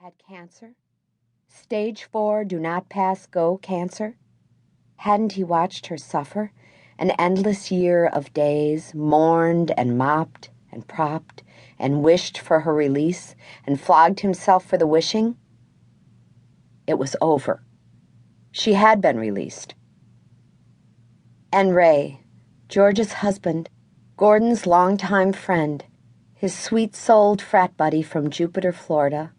Had cancer? Stage 4 do not pass go cancer? Hadn't he watched her suffer? An endless year of days, mourned and mopped and propped and wished for her release and flogged himself for the wishing? It was over. She had been released. And Ray, George's husband, Gordon's longtime friend, his sweet-souled frat buddy from Jupiter, Florida,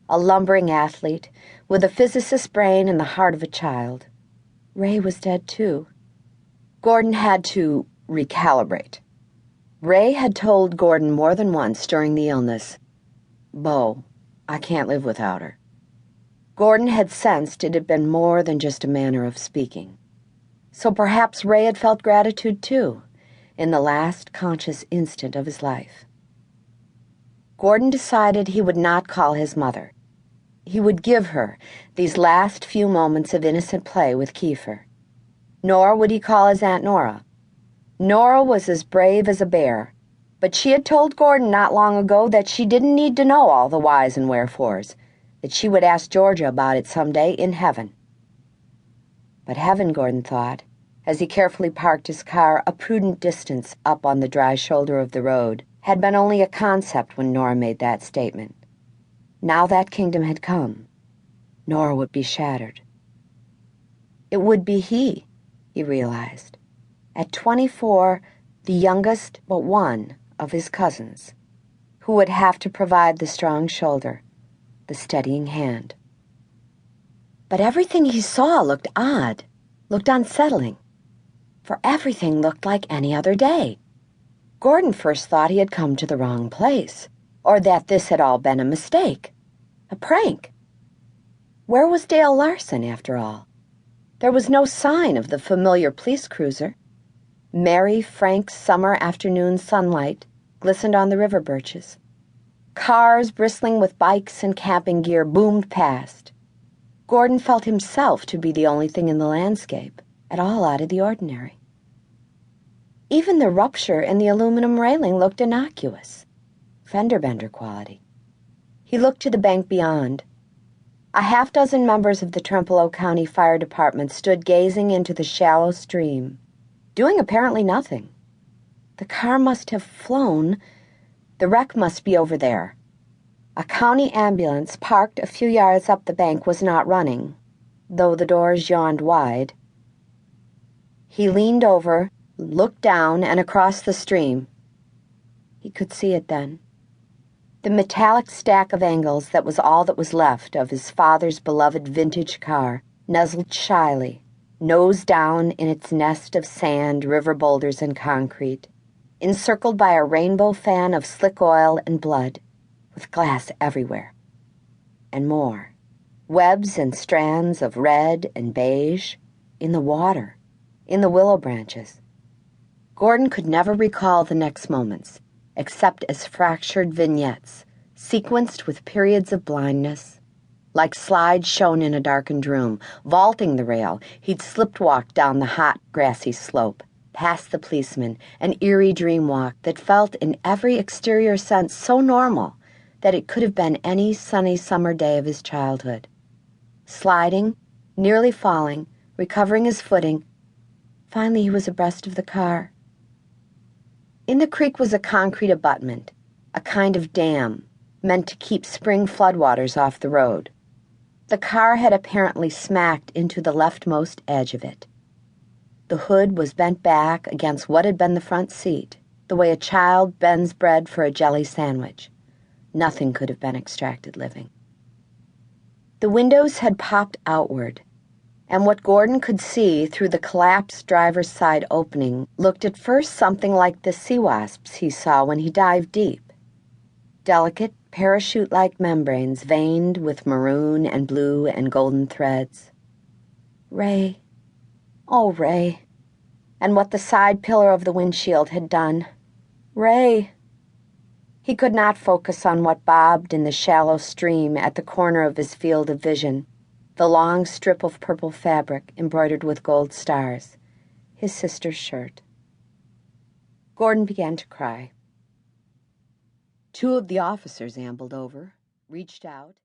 a lumbering athlete with a physicist's brain and the heart of a child. Ray was dead too. Gordon had to recalibrate. Ray had told Gordon more than once during the illness, "Bo, I can't live without her." Gordon had sensed it had been more than just a manner of speaking. So perhaps Ray had felt gratitude too, in the last conscious instant of his life. Gordon decided he would not call his mother. He would give her these last few moments of innocent play with Kiefer. Nor would he call his Aunt Nora. Nora was as brave as a bear, but she had told Gordon not long ago that she didn't need to know all the whys and wherefores, that she would ask Georgia about it someday in heaven. But heaven, Gordon thought, as he carefully parked his car a prudent distance up on the dry shoulder of the road, had been only a concept when Nora made that statement. Now that kingdom had come. Nora would be shattered. It would be he realized. At 24, the youngest but one of his cousins, who would have to provide the strong shoulder, the steadying hand. But everything he saw looked odd, looked unsettling, for everything looked like any other day. Gordon first thought he had come to the wrong place, or that this had all been a mistake, a prank. Where was Dale Larson, after all? There was no sign of the familiar police cruiser. Merry, frank summer afternoon sunlight glistened on the river birches. Cars bristling with bikes and camping gear boomed past. Gordon felt himself to be the only thing in the landscape at all out of the ordinary. Even the rupture in the aluminum railing looked innocuous, fender-bender quality. He looked to the bank beyond. A half-dozen members of the Trempealeau County Fire Department stood gazing into the shallow stream, doing apparently nothing. The car must have flown. The wreck must be over there. A county ambulance parked a few yards up the bank was not running, though the doors yawned wide. He leaned over, looked down and across the stream. He could see it then. The metallic stack of angles that was all that was left of his father's beloved vintage car nuzzled shyly, nose down in its nest of sand, river boulders, and concrete, encircled by a rainbow fan of slick oil and blood, with glass everywhere. And more, webs and strands of red and beige, in the water, in the willow branches. Gordon could never recall the next moments, except as fractured vignettes, sequenced with periods of blindness. Like slides shown in a darkened room, vaulting the rail, he'd slip-walked down the hot, grassy slope, past the policeman, an eerie dream walk that felt in every exterior sense so normal that it could have been any sunny summer day of his childhood. Sliding, nearly falling, recovering his footing, finally he was abreast of the car. In the creek was a concrete abutment, a kind of dam, meant to keep spring floodwaters off the road. The car had apparently smacked into the leftmost edge of it. The hood was bent back against what had been the front seat, the way a child bends bread for a jelly sandwich. Nothing could have been extracted living. The windows had popped outward, and what Gordon could see through the collapsed driver's side opening looked at first something like the sea wasps he saw when he dived deep. Delicate, parachute-like membranes veined with maroon and blue and golden threads. Ray. Oh, Ray. And what the side pillar of the windshield had done. Ray. He could not focus on what bobbed in the shallow stream at the corner of his field of vision, the long strip of purple fabric embroidered with gold stars, his sister's shirt. Gordon began to cry. Two of the officers ambled over, reached out,